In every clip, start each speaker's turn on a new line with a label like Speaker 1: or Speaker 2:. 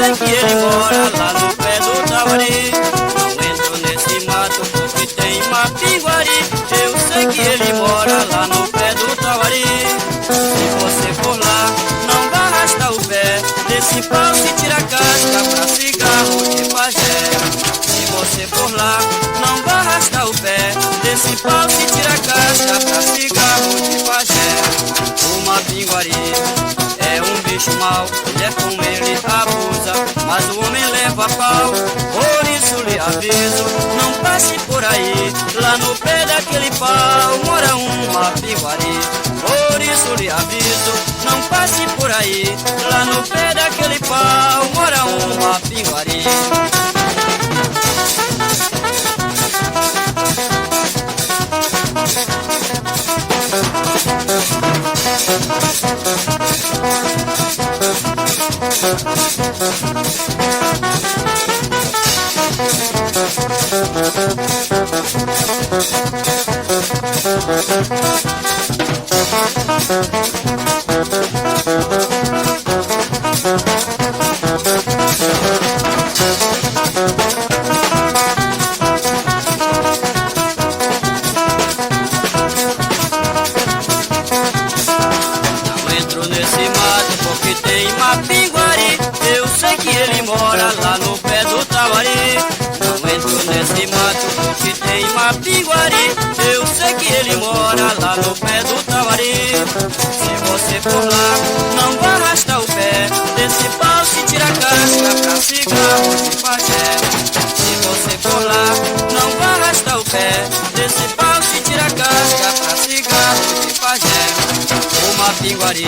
Speaker 1: sei que ele mora lá no pé do Tauari. Não entro nesse mato porque tem mapinguari. Eu sei que ele mora lá no pé do Tauari. Se você for lá, não vai arrastar o pé desse pau que tira casca pra cigarro de pajé. Se você for lá, não vai arrastar o pé desse pau que tira casca pra cigarro de pajé. O mapinguari é um bicho mau, mulher com ele abusa, mas o homem leva pau. Por isso lhe aviso, não passe por aí, lá no pé daquele pau mora um mapinguari. Por isso lhe aviso, não passe por aí, lá no pé daquele pau mora um mapinguari. Nesse mato porque tem mapinguari. Eu sei que ele mora lá no pé do Tauari. Não entro nesse mato porque tem mapinguari. Eu sei que ele mora lá no pé do Tauari. Se você for lá, não vai arrastar o pé desse pau que tira casca pra cigarro de pajé. Se você for lá, não vai arrastar o pé desse pau que tira casca pra cigarro de pajé. O mapinguari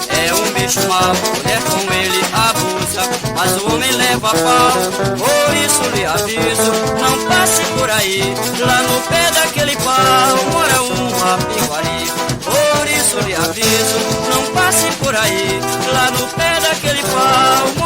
Speaker 1: é um bicho mau, mulher com ele abusa, mas o homem leva pau. Por isso lhe aviso, não passe por aí, lá no pé daquele pau mora um mapinguari. Por isso lhe aviso, não passe por aí, lá no pé daquele pau